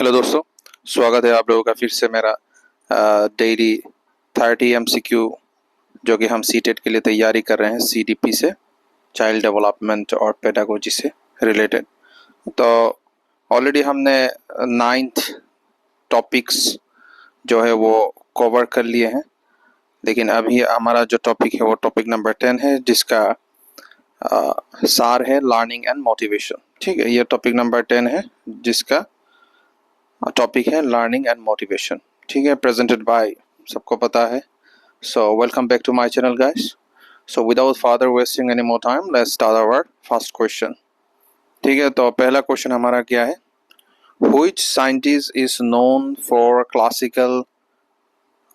Hello दोस्तों, स्वागत है आप लोगों का फिर से मेरा डेली 30 MCQ जो कि हम सीटेट के लिए तैयारी कर रहे हैं CDP से, चाइल्ड डेवलपमेंट और पेडागोजी से रिलेटेड। तो ऑलरेडी हमने 9th टॉपिक्स जो है वो कवर कर लिए हैं, लेकिन अभी हमारा जो टॉपिक है वो टॉपिक नंबर 10 है, जिसका सार है लर्निंग एंड मोटिवेशन। ठीक है, ये टॉपिक नंबर 10 है जिसका टॉपिक है लर्निंग एंड मोटिवेशन। ठीक है, प्रेजेंटेड बाय सबको पता है। So welcome back to my channel guys. So without further wasting any more time, let's start our first question. ठीक है, तो पहला क्वेश्चन हमारा क्या है, which scientist is known for classical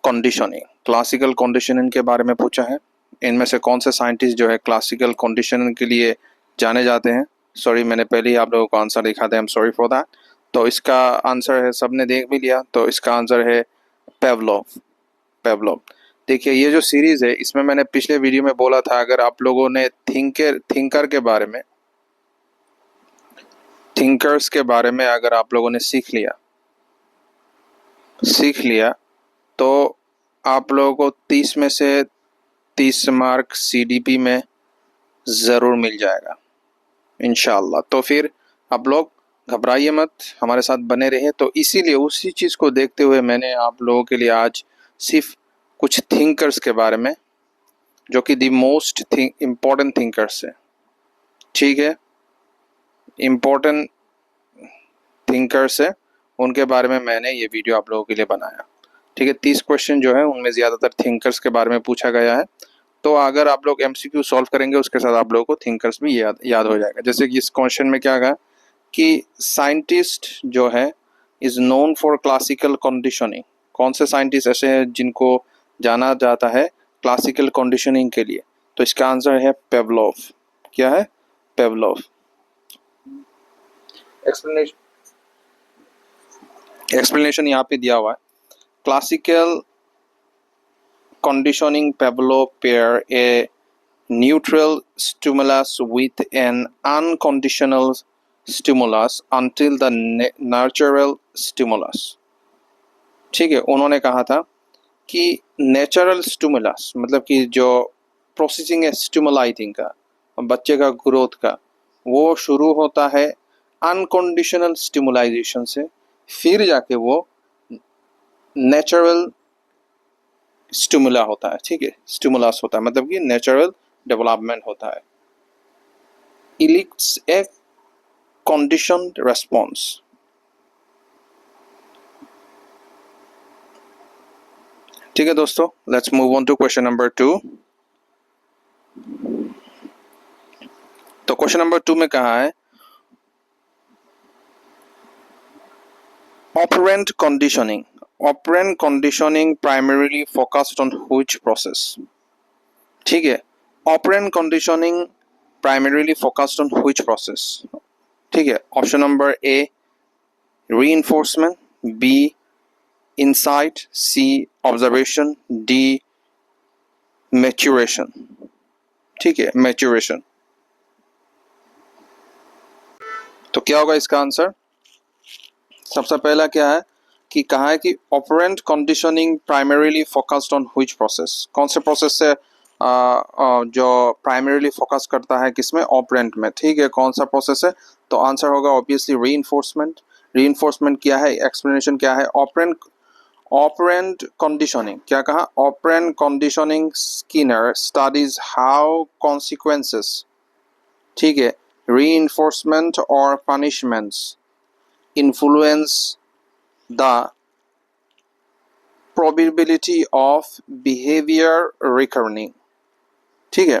conditioning. Classical conditioning के बारे में पूछा है, इनमें से कौन से साइंटिस्ट जो है क्लासिकल कंडीशनिंग के लिए जाने जाते हैं। सॉरी, मैंने पहले ही आप लोगों को आंसर लिखा था, I am sorry for that. तो इसका आंसर है, सबने देख भी लिया, तो इसका आंसर है पेवलोव। पेवलोव। देखिए, ये जो सीरीज है इसमें मैंने पिछले वीडियो में बोला था, अगर आप लोगों ने थिंकर के बारे में, थिंकर्स के बारे में अगर आप लोगों ने सीख लिया तो आप लोगों को 30 में से 30 मार्क CDP में ज़रूर मिल जाएगा इंशाल्लाह। तो फिर आप लोग घबराइए मत, हमारे साथ बने रहिए। तो इसीलिए उसी चीज़ को देखते हुए मैंने आप लोगों के लिए आज सिर्फ कुछ थिंकर्स के बारे में, जो कि दी मोस्ट इम्पोर्टेंट थिंकर्स है, ठीक है, इम्पोर्टेंट थिंकर्स है, उनके बारे में मैंने ये वीडियो आप लोगों के लिए बनाया। ठीक है, 30 क्वेश्चन जो है उनमें ज़्यादातर थिंकर्स के बारे में पूछा गया है। तो अगर आप लोग MCQ सॉल्व करेंगे उसके साथ आप लोगों को थिंकर्स भी याद हो जाएगा। जैसे कि इस क्वेश्चन में क्या कहा कि साइंटिस्ट जो है is known for classical conditioning. कौन से साइंटिस्ट ऐसे हैं जिनको जाना जाता है क्लासिकल कंडीशनिंग के लिए? तो इसका आंसर है पेवलोव। क्या है? पेवलोव। एक्सप्लेनेशन यहाँ पे दिया हुआ है। Classical conditioning Pavlov pair a neutral stimulus with an unconditional stimulus until the natural stimulus। ठीक है, उन्होंने कहा था कि नेचुरल स्टिमुलस मतलब कि जो प्रोसेसिंग है स्टिमुलाई थिंग का, बच्चे का ग्रोथ का, वो शुरू होता है अनकंडीशनल स्टिमुलाइजेशन से, फिर जाके वो नेचुरल स्टिमुला होता है। ठीक है, स्टिमुलस होता है मतलब कि नेचुरल डेवलपमेंट होता है। Elicits a conditioned response. ठीक है दोस्तों, let's move on to question number 2। तो क्वेश्चन नंबर 2 में कहा है operant conditioning. Operant conditioning primarily focused on which process. ठीक है, operant conditioning primarily focused on which process. ठीक है, option number A reinforcement, B insight, C observation, D maturation। ठीक है, maturation। तो क्या होगा इसका आंसर? सबसे पहला क्या है कि कहा है कि operand conditioning primarily focused on which process. कौन से प्रोसेस से जो प्राइमरीली फोकस करता है किसमें? ऑपरेंट में। ठीक है, कौन सा प्रोसेस है? तो आंसर होगा ऑब्वियसली रीइंफोर्समेंट। रीइंफोर्समेंट क्या है? एक्सप्लेनेशन क्या है? ऑपरेंट कंडीशनिंग क्या कहा? Operant conditioning Skinner studies how consequences, ठीक है, रीइंफोर्समेंट और punishments influence the probability of behavior recurring। ठीक है,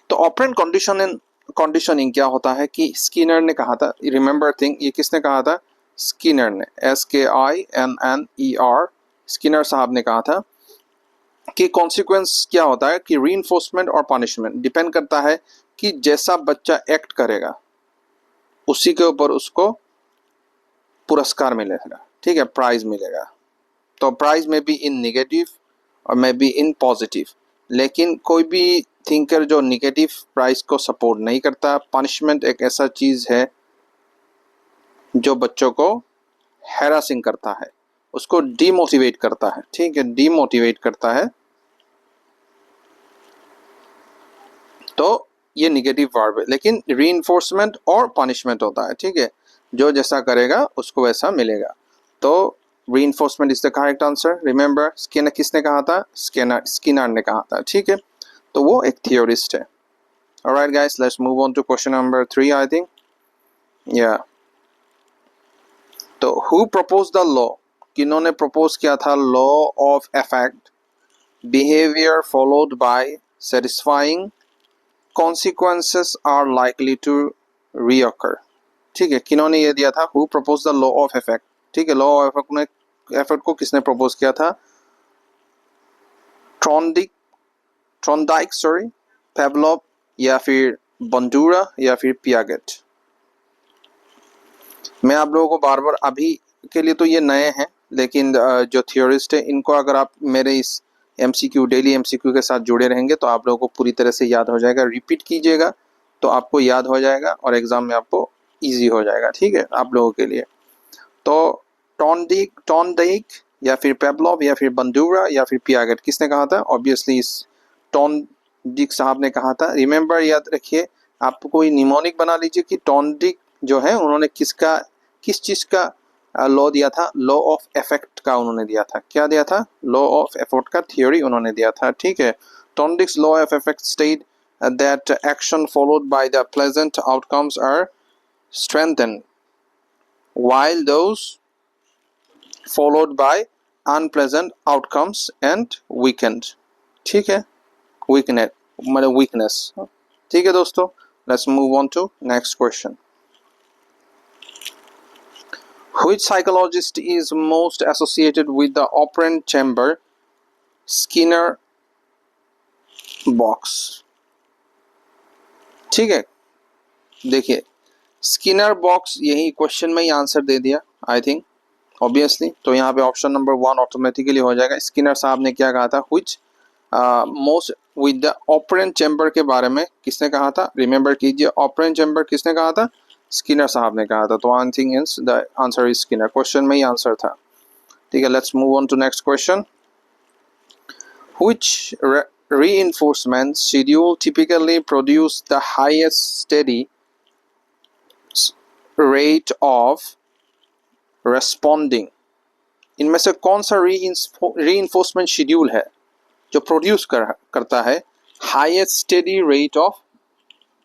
तो ऑपरेंट कंडीशनिंग क्या होता है कि स्किनर ने कहा था, रिमेंबर थिंग, ये किसने कहा था? स्किनर ने, SKINNER, स्किनर साहब ने कहा था कि कॉन्सिक्वेंस क्या होता है कि रीइंफोर्समेंट और पनिशमेंट डिपेंड करता है कि जैसा बच्चा एक्ट करेगा उसी के ऊपर उसको पुरस्कार मिलेगा। ठीक है, प्राइज मिलेगा। तो प्राइज में बी इन नेगेटिव और में बी इन पॉजिटिव, लेकिन कोई भी थिंकर जो नेगेटिव प्राइज को सपोर्ट नहीं करता। पनिशमेंट एक ऐसा चीज है जो बच्चों को हैरासिंग करता है, उसको डीमोटिवेट करता है, ठीक है, डीमोटिवेट करता है, तो ये निगेटिव वर्ब है। लेकिन रीइंफोर्समेंट और पनिशमेंट होता है, ठीक है, जो जैसा करेगा उसको वैसा मिलेगा। तो reinforcement is the correct answer. Remember, Skinner किसने कहा था? स्किनर ने कहा था, ठीक है, तो वो एक थियोरिस्ट है। Alright guys, let's move on to question number 3 I think. या तो हु प्रपोज द लॉ, किन्होंने प्रपोज किया था law of effect, behaviour followed by satisfying consequences are likely to reoccur, ठीक है, किन्होंने ये दिया था? Who propose the law of effect, ठीक है, लॉ ऑफ इफेक्ट को किसने प्रपोज किया था? ट्रॉन्डाइक सॉरी, पेवलोव, या फिर बंडूरा, या फिर पियागेट। मैं आप लोगों को बार बार, अभी के लिए तो ये नए हैं, लेकिन जो थियोरिस्ट है इनको अगर आप मेरे इस एमसीक्यू, डेली एमसीक्यू के साथ जुड़े रहेंगे तो आप लोगों को पूरी तरह से याद हो जाएगा। रिपीट कीजिएगा तो आपको याद हो जाएगा और एग्जाम में आपको इजी हो जाएगा, ठीक है, आप लोगों के लिए। तो टॉन्डाइक या फिर पेवलोव या फिर बंडूरा या फिर पियागेट, किसने कहा था? ऑब्वियसली इस टॉन्डाइक साहब ने कहा था। रिमेंबर, याद रखिए, आप कोई निमोनिक बना लीजिए कि टॉन्डाइक जो है उन्होंने किस चीज का लॉ दिया था? लॉ ऑफ इफेक्ट का उन्होंने दिया था। क्या दिया था? लॉ ऑफ इफेक्ट का थ्योरी उन्होंने दिया था, ठीक है। Thorndike's law of effect state that action followed by the pleasant outcomes are strengthened while those followed by unpleasant outcomes and weakened, ठीक है, weakened मतलब weakness, ठीक है दोस्तों। let's move on to next question. Which psychologist is most associated with the operant chamber Skinner box? ठीक है, देखिए Skinner box, यही क्वेश्चन में ही आंसर दे दिया आई थिंक ऑब्वियसली, तो यहाँ पे ऑप्शन नंबर 1 ऑटोमेटिकली हो जाएगा। स्किनर साहब ने क्या कहा था? Which most with the operant chamber के बारे में किसने कहा था? रिमेंबर कीजिए, ऑपरेंट चैम्बर किसने कहा था? स्किनर साहब ने कहा था। तो I think is the answer is Skinner, question में ही आंसर था, ठीक है। Let's move on to next question. Which reinforcement schedule typically produce the highest steady rate of responding? इनमें से कौन सा reinforcement schedule है जो प्रोड्यूस करता है हाईएस्ट स्टेडी रेट ऑफ,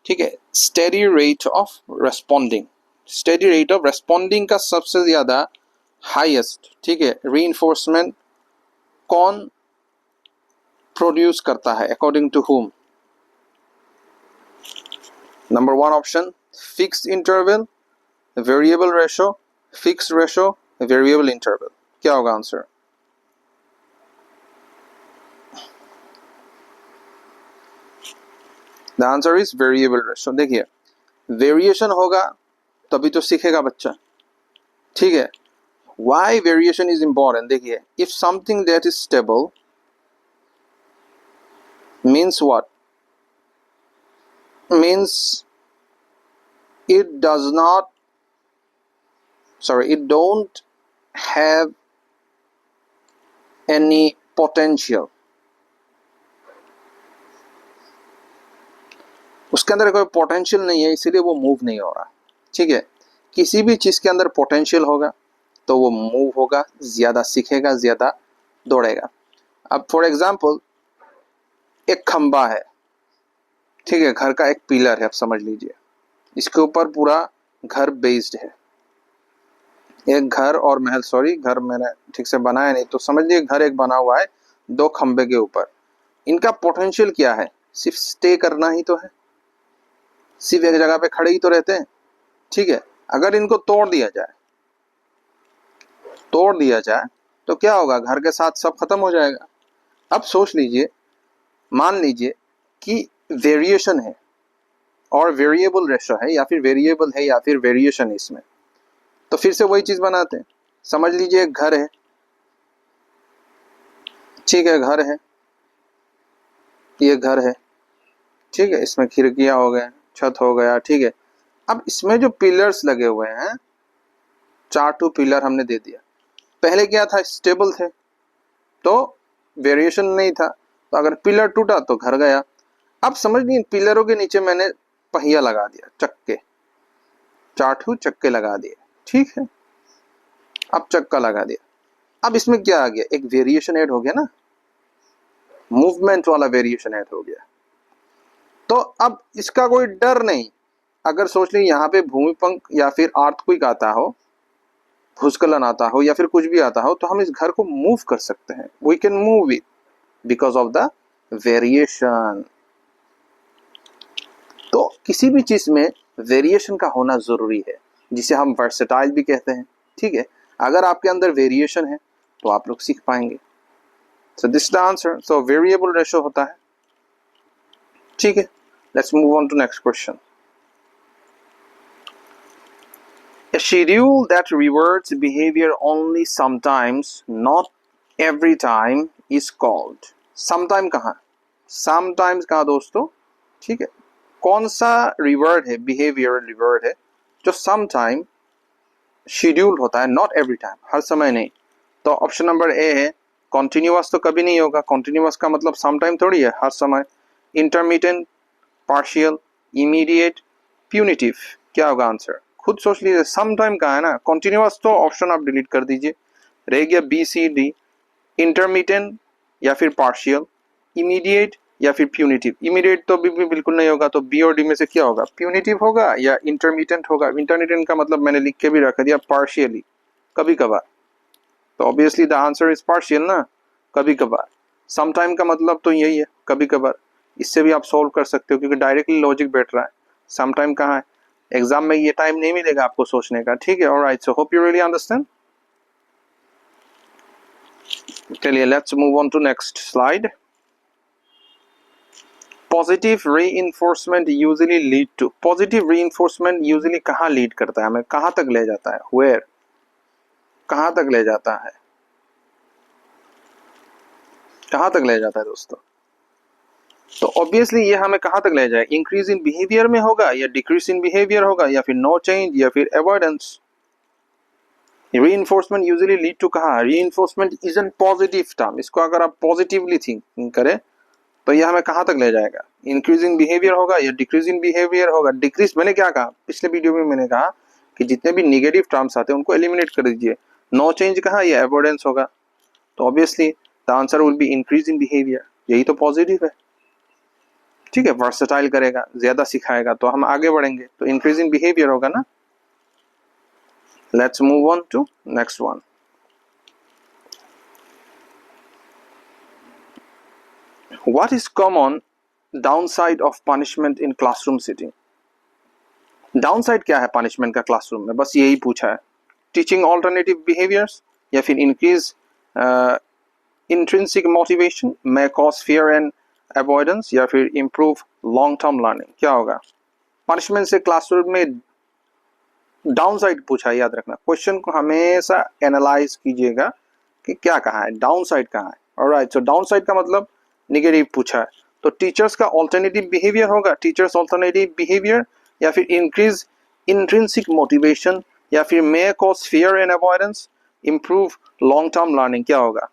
ठीक है, steady rate of responding, steady rate of responding का सबसे ज्यादा हाईएस्ट, ठीक है, reinforcement कौन प्रोड्यूस करता है? According to whom? Number 1 option fixed interval, variable ratio, fixed ratio, variable interval. क्या होगा answer? The answer is variable ratio. देखिए वेरिएशन होगा तभी तो सीखेगा बच्चा, ठीक है। Why variation is important? देखिए if something that is stable means what? Means it don't have any potential, उसके अंदर कोई पोटेंशियल नहीं है, इसीलिए वो मूव नहीं हो रहा, ठीक है। किसी भी चीज के अंदर पोटेंशियल होगा तो वो मूव होगा, ज्यादा सीखेगा, ज्यादा दौड़ेगा। अब फॉर एग्जाम्पल एक खंबा है, ठीक है, घर का एक पिलर है, आप समझ लीजिए, इसके ऊपर पूरा घर बेस्ड है। एक घर और महल, सॉरी घर मैंने ठीक से बनाया नहीं, तो समझ लीजिए घर एक बना हुआ है 2 खंबे के ऊपर। इनका पोटेंशियल क्या है? सिर्फ स्टे करना ही तो है, सिर्फ एक जगह पे खड़े ही तो रहते हैं, ठीक है। अगर इनको तोड़ दिया जाए तो क्या होगा? घर के साथ सब खत्म हो जाएगा। अब सोच लीजिए, मान लीजिए कि वेरिएशन है और वेरिएबल रेशो है, या फिर वेरिएबल है या फिर वेरिएशन है इसमें, तो फिर से वही चीज बनाते हैं। समझ लीजिए एक घर है, ठीक है, घर है, ये घर है, ठीक है, इसमें खिड़कियां हो गए, छत हो गया, ठीक है। अब इसमें जो पिलर्स लगे हुए हैं चार टू पिलर हमने दे दिया। पहले क्या था, स्टेबल थे तो वेरिएशन नहीं था, तो अगर पिलर टूटा तो घर गया। अब समझ नहीं, पिलरों के नीचे मैंने पहिया लगा दिया, चक्के, चार टू चक्के लगा दिए, ठीक है। अब चक्का लगा दिया, अब इसमें क्या आ गया, एक वेरिएशन ऐड हो गया ना, मूवमेंट वाला वेरिएशन ऐड हो गया। तो अब इसका कोई डर नहीं। अगर सोच ली यहाँ पे भूमिकंप या फिर अर्थक्वेक आता हो, भूस्खलन आता हो या फिर कुछ भी आता हो, तो हम इस घर को मूव कर सकते हैं। We can move it because of the variation. तो किसी भी चीज में वेरिएशन का होना जरूरी है, जिसे हम वर्सेटाइल भी कहते हैं, ठीक है। अगर आपके अंदर वेरिएशन है तो आप लोग सीख पाएंगे। So this the answer. So variable ratio होता है, ठीक है। Let's move on to next question. A schedule that reverts behavior only sometimes, not every time is called. Sometime कहाँ, sometimes कहाँ दोस्तों, ठीक है। कौन सा रिवर्ड है, बिहेवियर रिवर्ड है जो sometime शेड्यूल होता है, नॉट एवरी टाइम, हर समय नहीं। तो ऑप्शन नंबर ए है, कॉन्टिन्यूअस तो कभी नहीं होगा, कॉन्टिन्यूअस का मतलब समटाइम थोड़ी है, हर समय। इंटरमीडिएट, पार्शियल, इमीडिएट, प्यूनिटिव, क्या होगा आंसर, खुद सोच लीजिए। समटाइम का है ना, कॉन्टिन्यूअस तो ऑप्शन आप डिलीट कर दीजिए, रह गया बी सी डी, इंटरमीडिएट या फिर पार्शियल, इमीडिएट या फिर प्यूनिटिव। इमीडिएट तो भी बिल्कुल नहीं होगा, तो बी और डी में से क्या होगा, प्यूनिटिव होगा या इंटरमीडिएट होगा। इंटरमीडिएट का मतलब मैंने लिख के भी रख दिया, पार्शियली, कभी कभार। तो obviously the answer is partial ना, कभी कभार। सम टाइम का मतलब तो यही है, कभी कभार। इससे भी आप सोल्व कर सकते हो क्योंकि डायरेक्टली लॉजिक बैठ रहा है। सम टाइम कहाँ है, एग्जाम में ये टाइम नहीं मिलेगा आपको सोचने का, ठीक है। Alright, so hope you really understand. चलिए let's move on to next slide. Positive reinforcement usually lead to, positive reinforcement usually कहाँ लीड करता है, हमें कहाँ तक ले जाता है, वेयर, कहाँ तक ले जाता है, कहाँ तक ले जाता है दोस्तों। तो ऑब्वियसली ये हमें कहाँ तक ले जाए, इंक्रीज इन बिहेवियर में होगा या डिक्रीज इन बिहेवियर होगा या फिर नो चेंज या फिर avoidance. Reinforcement usually lead to कहाँ, reinforcement is an positive term, इसको अगर आप पॉजिटिवली थिंक करें तो ये हमें कहाँ तक ले जाएगा, इंक्रीजिंग बिहेवियर होगा या डिक्रीजिंग बिहेवियर होगा। डिक्रीज मैंने क्या कहा, पिछले वीडियो में मैंने कहा कि जितने भी निगेटिव टर्म्स आते हैं उनको एलिमिनेट कर दीजिए। नो चेंज कहा, ये अवॉइडेंस होगा, तो obviously the answer will be increase in behaviour, यही तो पॉजिटिव है, ठीक है। वर्सेटाइल करेगा, ज्यादा सिखाएगा तो हम आगे बढ़ेंगे, तो इंक्रीज इन बिहेवियर होगा ना। Let's move on to next one. What is common downside of punishment in classroom sitting? Downside क्या है पनिशमेंट का क्लासरूम में, बस यही पूछा है। टीचिंग ऑल्टरनेटिव बिहेवियर्स या फिर increase intrinsic motivation, may cause fear and avoidance या फिर इंप्रूव लॉन्ग टर्म लर्निंग, क्या होगा। पनिशमेंट से क्लासरूम में डाउनसाइड पूछा है, याद रखना, क्वेश्चन को हमेशा एनालाइज कीजिएगा कि क्या कहा है, डाउनसाइड कहाँ है। ऑलराइट, सो डाउनसाइड का मतलब निगेटिव पूछा है, तो टीचर्स का ऑल्टरनेटिव बिहेवियर होगा, टीचर्स ऑल्टरनेटिव बिहेवियर या फिर इंक्रीज इंट्रिंसिक मोटिवेशन या फिर may cause fear and avoidance, improve long term learning, क्या होगा।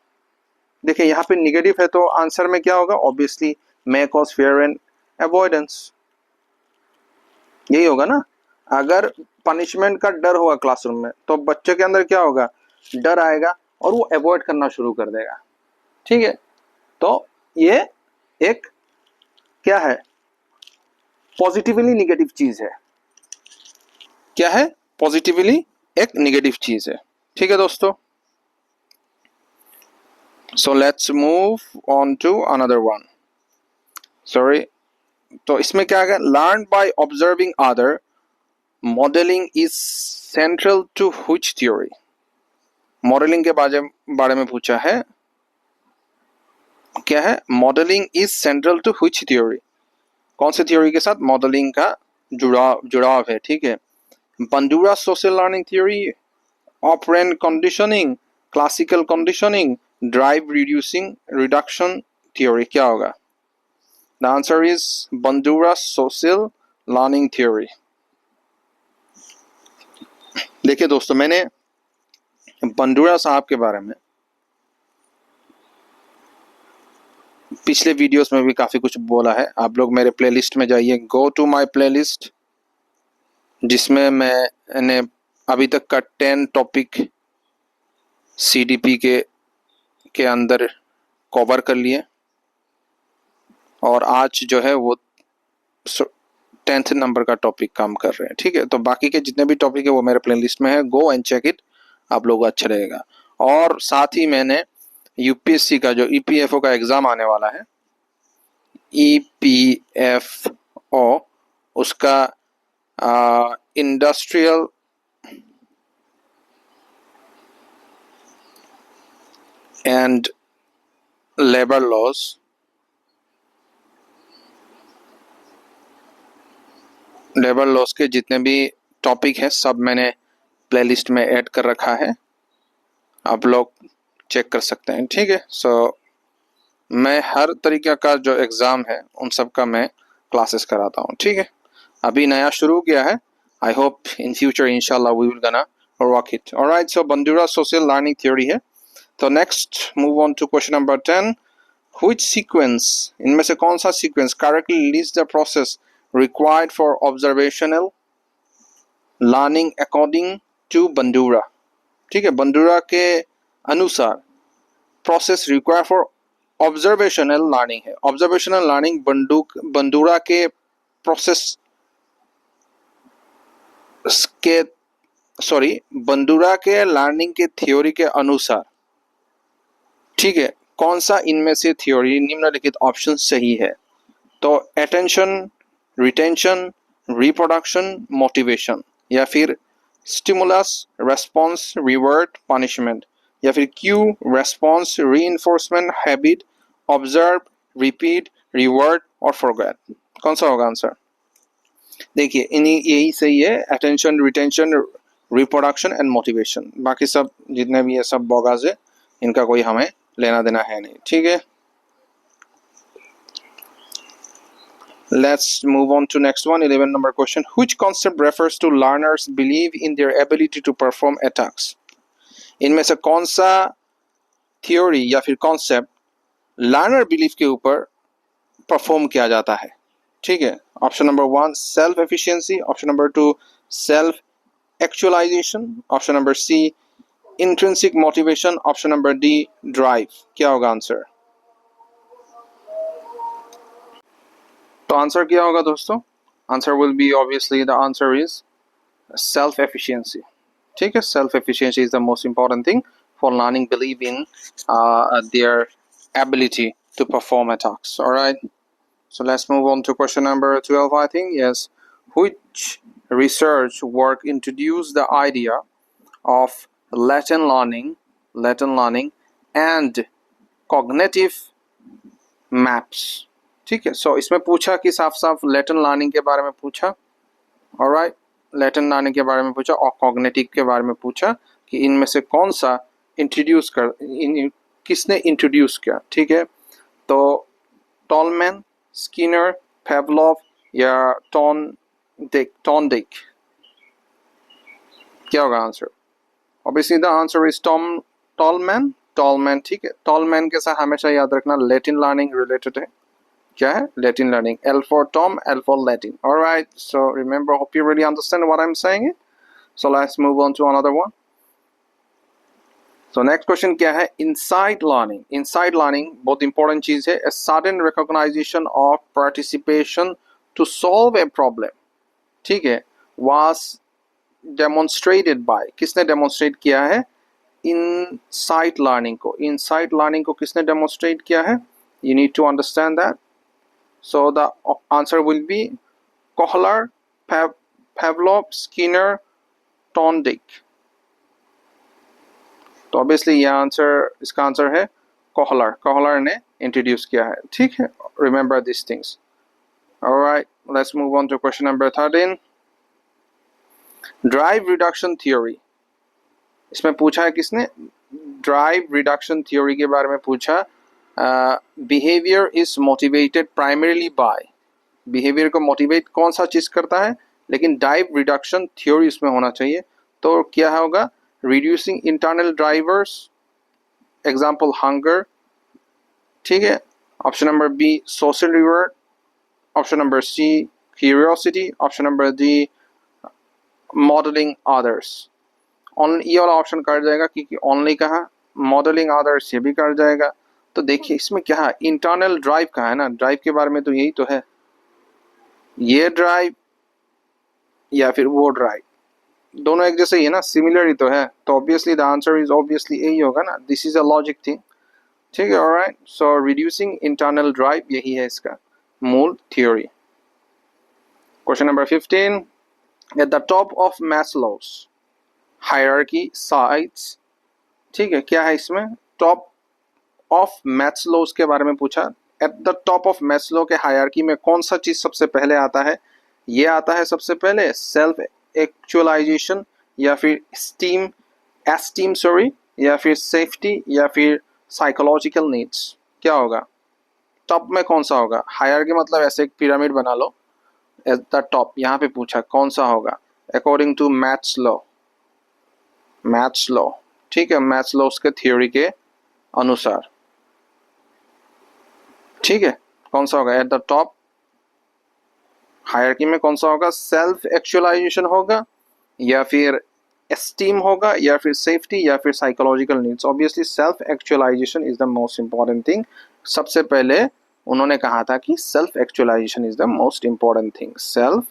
देखिए यहाँ पे निगेटिव है तो आंसर में क्या होगा, obviously may cause fear and avoidance, यही होगा ना। अगर पनिशमेंट का डर होगा क्लासरूम में तो बच्चे के अंदर क्या होगा, डर आएगा और वो अवॉइड करना शुरू कर देगा, ठीक है। तो ये एक क्या है, पॉजिटिवली निगेटिव चीज है, क्या है, पॉजिटिवली एक निगेटिव चीज है, ठीक है दोस्तों। So let's move on to another one, sorry. तो इसमें क्या है, learn by observing other, modelling is central to which theory. Modelling के बारे में पूछा है, क्या है, modelling is central to which theory, कौन से थ्योरी के साथ मॉडलिंग का जुड़ाव है, ठीक है। Bandura social learning theory, operant conditioning, classical conditioning, drive reduction theory, क्या होगा। The answer is Bandura social learning theory. देखिए दोस्तों, मैंने बंडूरा साहब के बारे में पिछले वीडियोस में भी काफ़ी कुछ बोला है। आप लोग मेरे प्लेलिस्ट में जाइए, गो टू माय प्लेलिस्ट, जिसमें मैंने अभी तक का 10 टॉपिक सीडीपी के अंदर कवर कर लिए, और आज जो है वो 10th नंबर का टॉपिक काम कर रहे हैं। ठीक है, तो बाकी के जितने भी टॉपिक है वो मेरे प्लेलिस्ट में है, गो एंड चेक इट, आप लोगों को अच्छा लगेगा। और साथ ही मैंने यूपीएससी का जो ईपीएफओ का एग्ज़ाम आने वाला है, ईपीएफओ, उसका इंडस्ट्रियल एंड लेबर लॉस के जितने भी टॉपिक हैं सब मैंने प्लेलिस्ट में ऐड कर रखा है, आप लोग चेक कर सकते हैं। ठीक है, सो मैं हर तरीके का जो एग्ज़ाम है उन सब का मैं क्लासेस कराता हूँ। ठीक है, अभी नया शुरू किया है, आई होप इन फ्यूचर इंशाल्लाह we will gonna work it. Alright, so Bandura social learning theory है। तो next move on to question number 10, which sequence, इनमें से कौन सा sequence correctly list the process required for observational learning according to Bandura. ठीक है, Bandura के अनुसार process require for observational learning है। ऑब्जर्वेशनल लर्निंग बंडूरा के प्रोसेस के बंडूरा के लर्निंग के थ्योरी के अनुसार, ठीक है, कौन सा इनमें से थ्योरी निम्नलिखित ऑप्शन सही है? तो अटेंशन, रिटेंशन, रिप्रोडक्शन, मोटिवेशन, या फिर स्टिमुलस, रेस्पॉन्स, रिवर्ट, पनिशमेंट, या फिर Q, response, reinforcement, habit, observe, repeat, revert और फॉरगेट। कौन सा होगा आंसर? देखिए, इन्हीं यही सही है, attention, retention, reproduction and motivation. बाकी सब जितने भी है सब बोगस है, इनका कोई हमें लेना देना है नहीं। ठीक है, let's move on to next one, 11 number question. Which concept refers to learners believe in their ability to perform a task? इनमें से कौन सा थ्योरी या फिर कॉन्सेप्ट लर्नर बिलीफ के ऊपर परफॉर्म किया जाता है? ठीक है, option number 1 self efficiency, option number 2 self actualization, option number C intrinsic motivation, option number D drive. क्या होगा आंसर? तो आंसर क्या होगा दोस्तों? Answer will be obviously the answer is self efficiency. ठीक है, self efficiency is the most important thing for learning believe in their ability to perform a task. All right, so let's move on to question number 12, I think. Yes, which research work introduced the idea of latent learning and cognitive maps? ठीक है, सो इसमें पूछा कि साफ साफ latent learning के बारे में पूछा, ऑलराइट, लेटेंट लर्निंग के बारे में पूछा और कॉग्निटिव के बारे में पूछा कि इनमें से कौन सा किसने इंट्रोड्यूस किया। ठीक है, तो टॉलमैन, स्किनर, पेवलोव या टॉनडिक। क्या होगा answer? Obviously the answer is tall man. ठीक है, टॉलमैन के साथ हमेशा याद रखना लेटिन लर्निंग रिलेटेड है। क्या है? Latin learning. L for Tom, L for Latin. All right. So remember, hope you really understand what I'm saying. So let's move on to another one. So next question क्या है? Insight learning. Insight learning बहुत important चीज है. A sudden recognition of participation to solve a problem. ठीक है, was demonstrated by. किसने demonstrate किया है? Insight learning को. Insight learning को किसने demonstrate किया है? You need to understand that. So the answer will be Kohler, Pavlov, Skinner, Thorndike. तो obviously ये आंसर, इसका आंसर है कोहलर ने इंट्रोड्यूस किया है। ठीक है, remember these things. Alright, let's move on to question number 13. Drive reduction theory. इसमें पूछा है किसने? ड्राइव रिडक्शन थ्योरी के बारे में पूछा। Behaviour is motivated primarily by, behaviour को मोटिवेट कौन सा चीज करता है, लेकिन ड्राइव रिडक्शन थ्योरी इसमें होना चाहिए। तो क्या होगा? Reducing internal drivers, example hunger, ठीक है। Option number B social reward, option number C curiosity, option number D modelling others. ये वाला ऑप्शन कट जाएगा क्योंकि ओनली कहा, मॉडलिंग अदर्स ये भी कट जाएगा। तो देखिए इसमें क्या है, इंटरनल ड्राइव का है ना, ड्राइव के बारे में तो यही तो है, ये ड्राइव या फिर वो ड्राइव, दोनों एक जैसे ही है ना, सिमिलर ही तो है। तो obviously the answer is obviously यही होगा ना, this is a logic thing, ठीक है। Alright, so reducing internal drive यही है इसका मूल theory. Question number 15, at the top of Maslow's hierarchy sites, ठीक है। क्या है इसमें, टॉप ऑफ मैस्लोस के बारे में पूछा। Eight the top of Maslow के हायरार्की में कौन सा चीज सबसे पहले आता है, ये आता है सबसे पहले सेल्फ एक्चुअलाइजेशन, या फिर एस्टीम सॉरी, या फिर सेफ्टी, या फिर साइकोलॉजिकल नीड्स। क्या होगा टॉप में, कौन सा होगा। हायरार्की मतलब ऐसे एक पिरामिड बना लो, एट द टॉप यहाँ पे पूछा कौन सा होगा, अकॉर्डिंग टू मैस्लो, ठीक है, मैस्लो के थ्योरी के अनुसार, ठीक है। कौन सा होगा एट द टॉप हायरार्की में, कौन सा होगा, सेल्फ एक्चुअलाइजेशन होगा, या फिर एस्टीम होगा, या फिर सेफ्टी, या फिर psychological needs. Obviously self actualisation is the most important thing. सबसे पहले उन्होंने कहा था कि self actualisation is the most important thing, self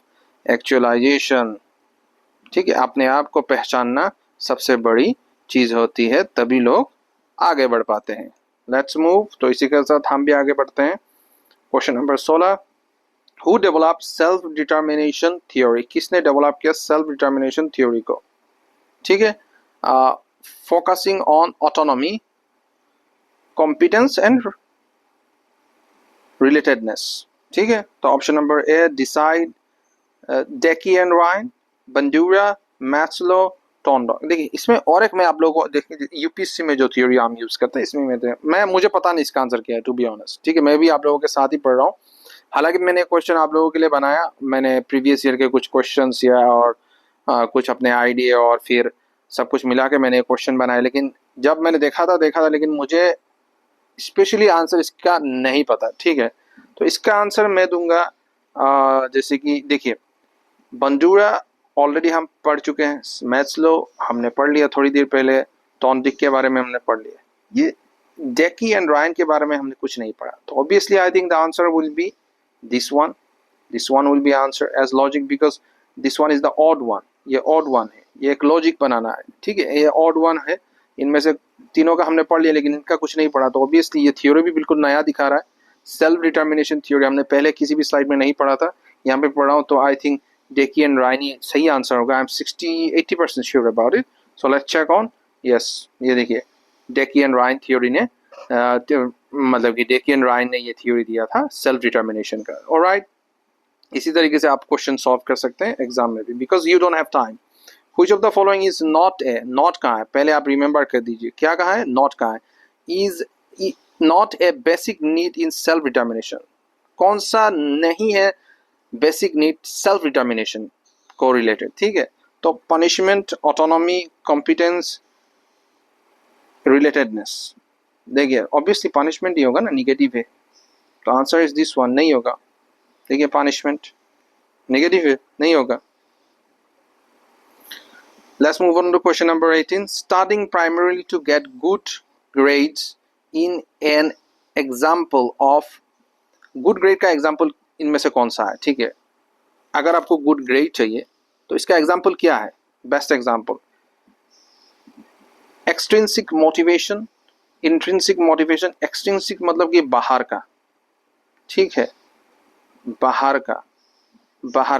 actualisation, ठीक है। अपने आप को पहचानना सबसे बड़ी चीज होती है, तभी लोग आगे बढ़ पाते हैं। लेट्स मूव, तो इसी के साथ हम भी आगे बढ़ते हैं। Question number 16, who develop self determination theory, किसने डेवलप किया सेल्फ डिटर्मिनेशन थ्योरी को, ठीक है। Focusing on autonomy, competence and relatedness, ठीक है। तो option number A decide, Deci and Ryan, Bandura, Maslow, टोंडो। देखिए इसमें और एक, मैं आप लोगों को देखिए यूपीएससी में जो थ्योरी हम यूज करते हैं इसमें मैं मुझे पता नहीं इसका आंसर क्या है, टू बी ऑनेस्ट, ठीक है। मैं भी आप लोगों के साथ ही पढ़ रहा हूँ, हालांकि मैंने क्वेश्चन आप लोगों के लिए बनाया, मैंने प्रीवियस ईयर के कुछ क्वेश्चंस या और कुछ अपने आइडिया और फिर सब कुछ मिला के मैंने क्वेश्चन बनाया, लेकिन जब मैंने देखा था लेकिन मुझे स्पेशली आंसर इसका नहीं पता, ठीक है। तो इसका आंसर मैं दूंगा जैसे कि देखिए बंडूरा ऑलरेडी हम पढ़ चुके हैं, मैस्लो हमने पढ़ लिया थोड़ी देर पहले, टॉन्डिक के बारे में हमने पढ़ लिया, ये डेकी एंड रायन के बारे में हमने कुछ नहीं पढ़ा। तो obviously I think the answer will be this one will be answer as logic, because this one is the odd one, ये ऑड वन है, ये एक लॉजिक बनाना है, ठीक है। ये ऑड वन है, इनमें से तीनों का हमने पढ़ लिया लेकिन इनका कुछ नहीं पढ़ा। तो ऑब्वियसली ये थ्योरी भी बिल्कुल नया दिखा रहा है, सेल्फ डिटर्मिनेशन थ्योरी हमने पहले किसी भी स्लाइड में नहीं पढ़ा था, यहाँ पे पढ़ा हूँ। तो आई थिंक डेकी एंड रायनी सही आंसर होगा, I am 60-80% sure about it. So let's check on, yes ये देखिए डेकी एंड रायन थ्योरी ने मतलब कि डेकी एंड रायन ने ये थ्योरी दिया था सेल्फ डिटर्मिनेशन का। ऑलराइट, इसी तरीके से आप क्वेश्चन सॉल्व कर सकते हैं एग्जाम में भी, because you don't have time. Which of the following is not a, not कहाँ है पहले आप रिमेंबर कर दीजिए, क्या कहा है, नॉट कहाँ है, is not a basic need in self determination, कौन सा नहीं है बेसिक नीड सेल्फ डिटर्मिनेशन को रिलेटेड, ठीक है। तो पनिशमेंट, ऑटोनॉमी, कॉम्पिटेंस, रिलेटेडनेस। देखिए ऑब्वियसली पनिशमेंट ही होगा ना, निगेटिव है, तो आंसर इज दिस वन, नहीं होगा। देखिए पनिशमेंट नेगेटिव है, नहीं होगा। Let's move on to question number 18. Studying primarily to get good grades in an example of, good grade का example इनमें से कौन सा है, ठीक है। अगर आपको good grade चाहिए तो इसका example क्या है, best example, extrinsic motivation, intrinsic motivation। extrinsic मतलब कि बाहर का, ठीक है, बाहर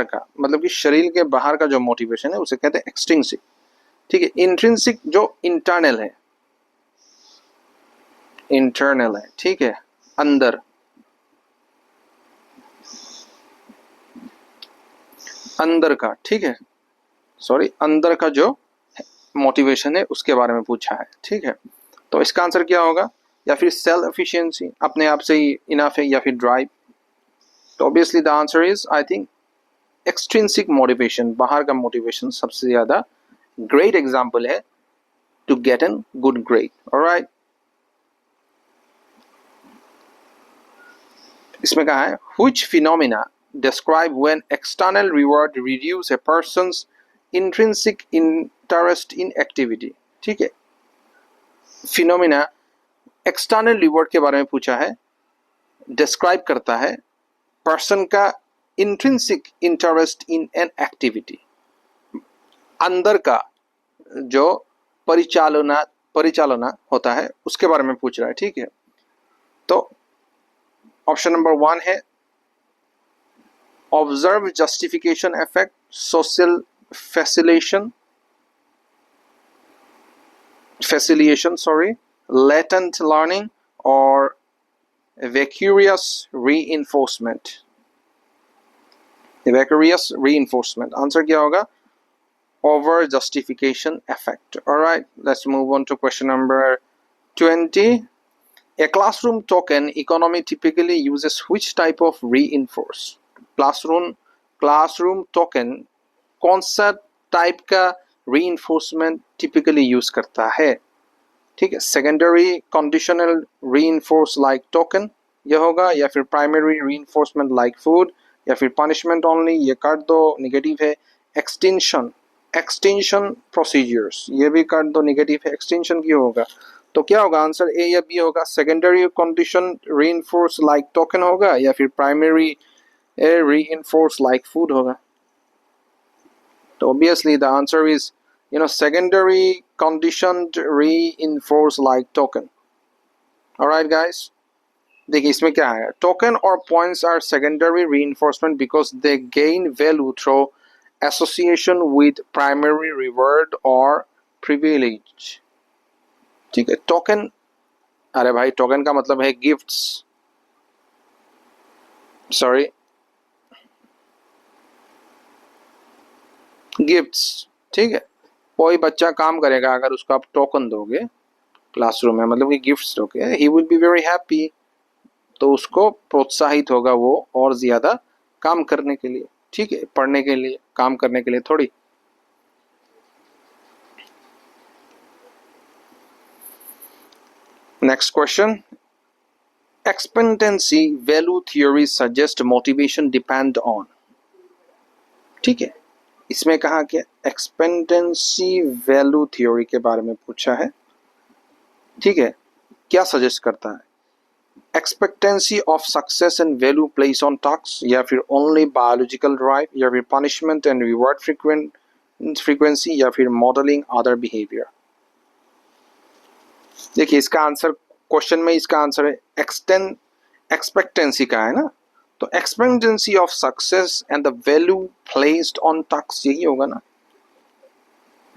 का मतलब कि शरीर के बाहर का जो मोटिवेशन है उसे कहते हैं एक्सट्रिंसिक, ठीक है। इंट्रिंसिक जो इंटरनल है, ठीक है, अंदर का, ठीक है, सॉरी अंदर का जो मोटिवेशन है उसके बारे में पूछा है, ठीक है। तो इसका आंसर क्या होगा, या फिर सेल्फ एफिशिएंसी, अपने आप से ही इनफ है, या फिर ड्राइव। तो obviously the answer is I think extrinsic motivation, बाहर का मोटिवेशन सबसे ज्यादा ग्रेट एग्जाम्पल है to get a good grade. All right. इसमें कहा है which phenomena describe when external reward reduce a person's intrinsic interest in activity. ठीक है, फिनोमिना एक्सटर्नल रिवॉर्ड के बारे में पूछा है, डिस्क्राइब करता है पर्सन का intrinsic interest in an activity, अंदर का जो परिचालना होता है उसके बारे में पूछ रहा है. ठीक है, तो ऑप्शन नंबर 1 है observe justification effect, social facilitation, latent learning और vicarious reinforcement. Vicarious reinforcement. Answer क्या होगा? Over justification effect. Alright, let's move on to question number 20. A classroom token economy typically uses which type of reinforce? classroom token कौन सा type का reinforcement typically use करता है? ठीक है, secondary conditional reinforce like token यह होगा, या फिर प्राइमरी रीइंफोर्समेंट लाइक फूड, या फिर पनिशमेंट ओनली, ये कर दो, नेगेटिव है. एक्सटेंशन प्रोसीजर्स ये भी कर दो, नेगेटिव है. एक्सटेंशन क्यों होगा? तो क्या होगा आंसर? ए या बी होगा? Secondary condition reinforce like token होगा, या फिर प्राइमरी रीइंफोर्स लाइक फूड होगा? तो obviously the answer is secondary conditioned reinforce like token. Alright guys, देखिए इसमें क्या है, token or points are secondary reinforcement because they gain value through association with primary reward or privilege. ठीक है, token, अरे भाई token का मतलब है gifts, sorry, gifts. ठीक है, कोई बच्चा काम करेगा अगर उसको आप टोकन दोगे क्लासरूम में, मतलब कि गिफ्ट्स दोगे, he will be very happy, तो उसको प्रोत्साहित होगा वो और ज्यादा काम करने के लिए. ठीक है, पढ़ने के लिए, काम करने के लिए थोड़ी. Next question, expectancy value theory suggest motivation depend on. ठीक है, इसमें कहा कि एक्सपेक्टेंसी वैल्यू थ्योरी के बारे में पूछा है. ठीक है, क्या सजेस्ट करता है? Expectancy of success and value place on task, या फिर ओनली बायोलॉजिकल ड्राइव, या फिर पनिशमेंट एंड रिवॉर्ड फ्रीक्वेंसी, या फिर मॉडलिंग अदर बिहेवियर. देखिए इसका आंसर क्वेश्चन में, इसका आंसर है एक्सपेक्टेंसी का है ना, तो expectancy of success and the value placed on task यही होगा ना.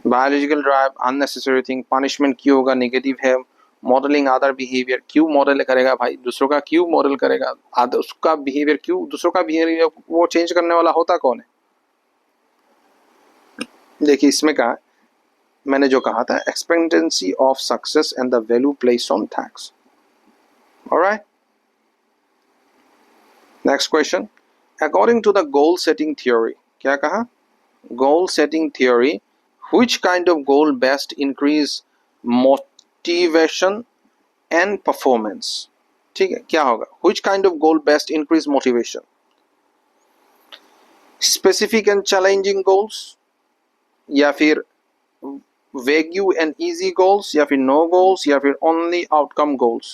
Biological drive unnecessary thing, punishment क्यों होगा? नेगेटिव है. मॉडलिंग अदर बिहेवियर, क्यों मॉडल करेगा भाई? दूसरों का क्यों मॉडल करेगा? उसका बिहेवियर क्यों, दूसरों का बिहेवियर वो चेंज करने वाला होता कौन है? देखिए इसमें कहा, मैंने जो कहा था, expectancy of success and the value placed on task. Alright, next question, according to the goal setting theory, क्या कहा? Goal setting theory, which kind of goal best increase motivation and performance? ठीक है, क्या होगा? which kind of goal best increase motivation? specific and challenging goals, या फिर vague and easy goals, या फिर no goals, या फिर only outcome goals?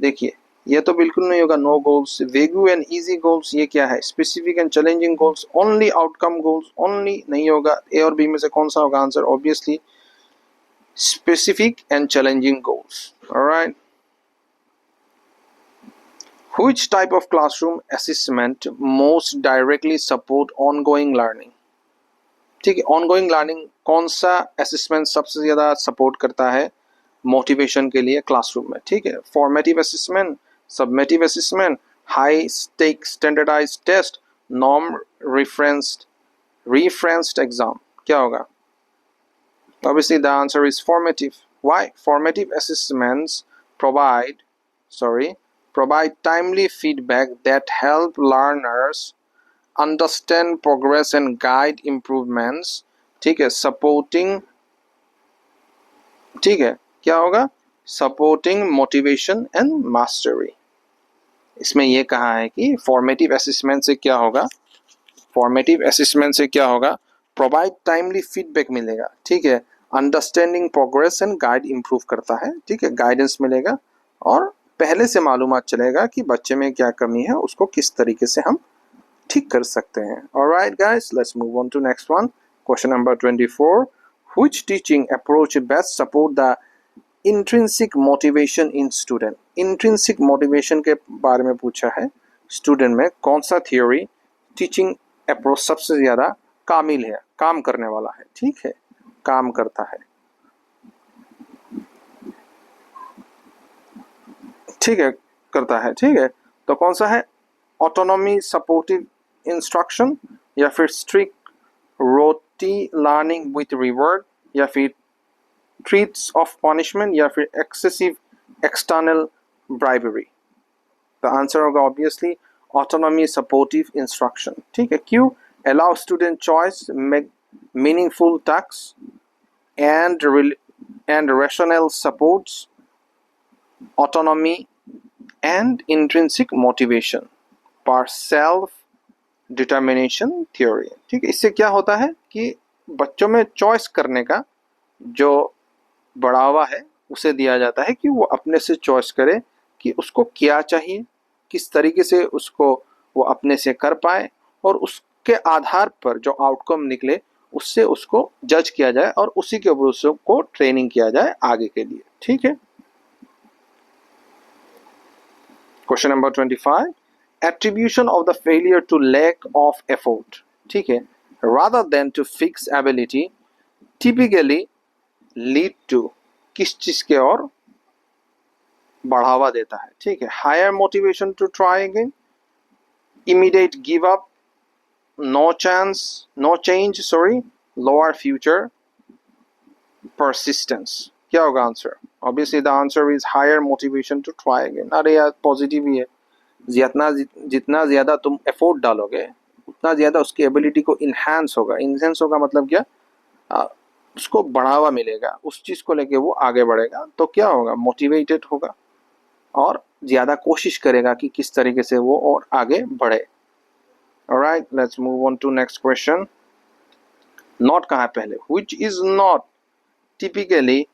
देखिए ये तो बिल्कुल नहीं होगा. No goals, vague and easy goals, ये क्या है? Specific and challenging goals, only outcome goals, only नहीं होगा. ए और बी में से कौन सा होगा answer? Obviously specific and challenging goals. Alright, which type of classroom assessment most directly support ongoing learning? ठीक है, ऑनगोइंग लर्निंग कौन सा असेसमेंट सबसे ज्यादा सपोर्ट करता है मोटिवेशन के लिए क्लासरूम में? ठीक है, formative assessment, summative assessment, high stake standardised test, norm referenced exam, क्या होगा? Obviously the answer is formative. Why? Formative assessments provide timely feedback that help learners understand progress and guide improvements. ठीक है, supporting ठीक है, क्या होगा? Supporting motivation and mastery. इसमें ये कहा है कि फॉर्मेटिव असेसमेंट से क्या होगा, फॉर्मेटिव असेसमेंट से क्या होगा? प्रोवाइड टाइमली फीडबैक मिलेगा, ठीक है, understanding progress and guide improve करता है, ठीक है, गाइडेंस मिलेगा और पहले से मालूमात चलेगा कि बच्चे में क्या कमी है, उसको किस तरीके से हम ठीक कर सकते हैं। Alright guys, let's move on to next one. Question number 24, which teaching approach best support the intrinsic motivation in student? Intrinsic motivation के बारे में पूछा है, स्टूडेंट में कौन सा थियोरी टीचिंग अप्रोच सबसे ज्यादा कामिल है, काम करने वाला है, ठीक है, काम करता है, ठीक है, करता है, ठीक है, तो कौन सा है? ऑटोनॉमी सपोर्टिव इंस्ट्रक्शन, या फिर strict roti learning with reward, या फिर थ्रेट्स ऑफ पनिशमेंट, या फिर excessive external bribery? The answer होगा ऑब्वियसली ऑटोनॉमी सपोर्टिव इंस्ट्रक्शन, ठीक है। क्यों? Allow student choice, make meaningful task and rational supports autonomy and intrinsic motivation per self determination theory, ठीक है। इससे क्या होता है कि बच्चों में चॉइस करने का जो बढ़ावा है उसे दिया जाता है कि वो अपने से चॉइस करे कि उसको क्या चाहिए, किस तरीके से उसको वो अपने से कर पाए, और उसके आधार पर जो आउटकम निकले उससे उसको जज किया जाए और उसी के ऊपर उसको ट्रेनिंग किया जाए आगे के लिए, ठीक है। Question number 25, attribution of the failure to lack of effort, ठीक है, rather than to fix ability typically lead to, किस चीज के और बढ़ावा देता है, ठीक है। Higher motivation to try again, immediate give up, no change, sorry, lower future, persistence. क्या होगा answer? Obviously the answer is higher motivation to try again. अरे यार पॉजिटिव ही है, जितना जितना ज्यादा तुम एफोर्ट डालोगे उतना ज्यादा उसकी एबिलिटी को इनहेंस होगा। इनहेंस होगा मतलब क्या? उसको बढ़ावा मिलेगा, उस चीज को लेके वो आगे बढ़ेगा, तो क्या होगा? मोटिवेटेड होगा और ज्यादा कोशिश करेगा कि किस तरीके से वो और आगे बढ़े। Alright, let's move on to next question. Not कहा है पहले, which is not typically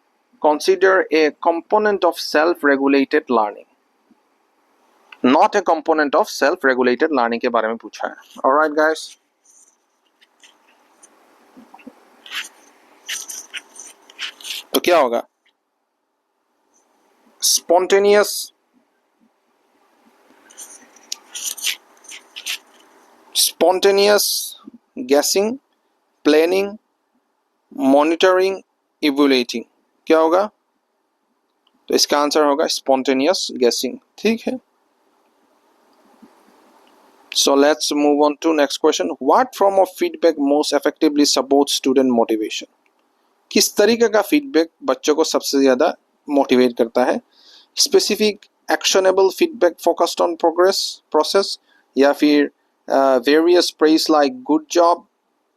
consider a component of self-regulated learning, not a component of self-regulated learning के बारे में पूछा है। Alright guys, तो क्या होगा? spontaneous guessing, planning, monitoring, evaluating, क्या होगा? तो इसका आंसर होगा spontaneous guessing, ठीक है। So let's move on to next question. What form of feedback most effectively supports student motivation? किस तरीके का फीडबैक बच्चों को सबसे ज्यादा मोटिवेट करता है? Specific actionable feedback focused on process, या फिर various praise like good job,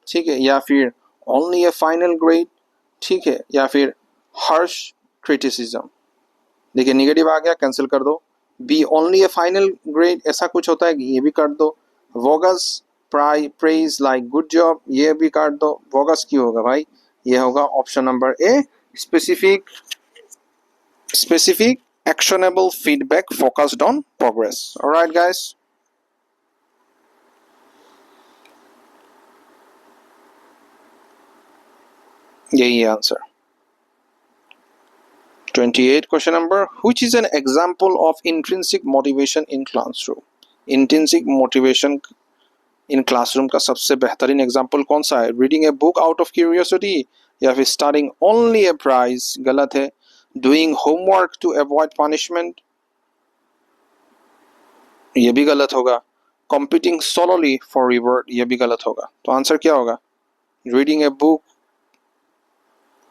ठीक है, या फिर ओनली ए फाइनल ग्रेड, ठीक है, या फिर हर्श क्रिटिसिज्म। देखिए निगेटिव आ गया, कैंसिल कर दो। B only a final grade ऐसा कुछ होता है, ये भी काट दो। Vague praise like good job, ये भी काट दो। वोगस क्यों होगा भाई? ये होगा option number A, specific actionable feedback focused on progress. Alright guys, यही है answer. 28 question number, which is an example of intrinsic motivation in classroom? Intrinsic motivation in classroom का सबसे बेहतरीन एग्जाम्पल कौन सा है? Reading a book out of curiosity, या फिर स्टडिंग ओनली ए प्राइज, गलत है। Doing homework to avoid punishment, ये भी गलत होगा। कॉम्पिटिंग सोलोली फॉर रिवॉर्ड, ये भी गलत होगा। तो आंसर क्या होगा? Reading a book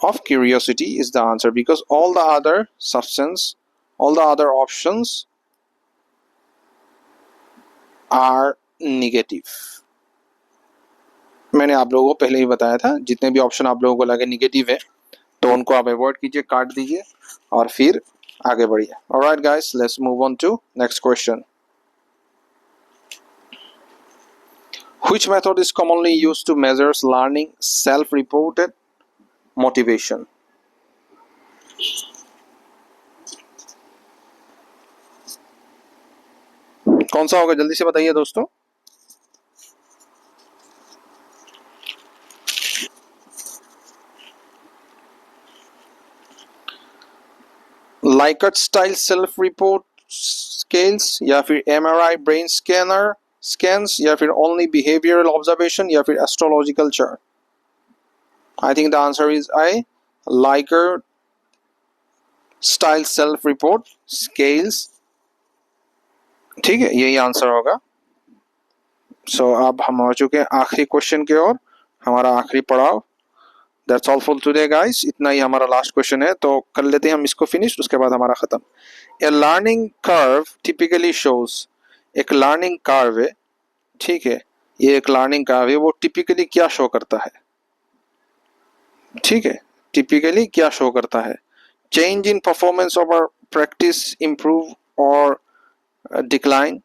of curiosity is the answer, because all the other options are negative. मैंने आप लोगों को पहले ही बताया था, जितने भी ऑप्शन आप लोगों को लगे निगेटिव है तो उनको आप अवॉइड कीजिए, काट दीजिए और फिर आगे बढ़िए। Alright guys, let's move on to next question. Which method is commonly used to measure learning self-reported motivation? कौन सा होगा, जल्दी से बताइए दोस्तों। Likert style self report scales, या फिर MRI ब्रेन स्कैनर स्कैन्स, या फिर ओनली बिहेवियरल ऑब्जर्वेशन, या फिर astrological chart? I think the answer is I, Likert style self report scales. ठीक है, यही आंसर होगा। सो अब हम हो चुके हैं आखिरी क्वेश्चन की ओर, हमारा आखिरी पड़ाव। That's all for today guys, इतना ही हमारा लास्ट क्वेश्चन है, तो कर लेते हैं हम इसको फिनिश, उसके बाद हमारा खत्म। ए लर्निंग कर्व टिपिकली शोज, एक लर्निंग कर्व है, ठीक है, ये एक लर्निंग कर्व है, वो टिपिकली क्या शो करता है? ठीक है, टिपिकली क्या शो करता है? Change in performance over practice, improve और डिक्लाइन,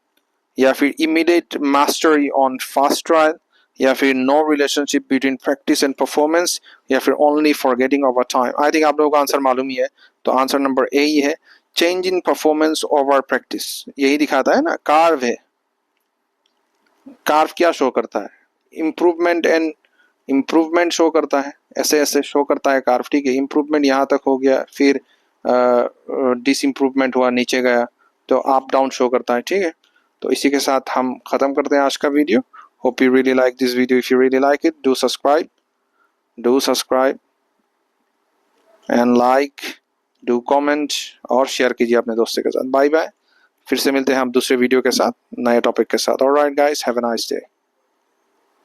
या फिर immediate mastery on fast trial, या फिर no relationship between practice and performance, या फिर only forgetting over time? I think आप लोगों को आंसर मालूम ही है, तो आंसर नंबर ए ही है, change in performance over practice. यही दिखाता है ना, कार्व है। कार्व क्या शो करता है? इम्प्रूवमेंट शो करता है, ऐसे ऐसे शो करता है कार्व, ठीक है। इम्प्रूवमेंट यहाँ तक हो गया, फिर डिसइम्प्रूवमेंट हुआ, नीचे गया, तो अप डाउन शो करता है, ठीक है। तो इसी के साथ हम खत्म करते हैं आज का video. Hope you really like this video. If you really like it, do subscribe and like, do comment और शेयर कीजिए अपने दोस्तों के साथ। बाय बाय, फिर से मिलते हैं हम दूसरे वीडियो के साथ, नए टॉपिक के साथ। Alright guys, have a nice day.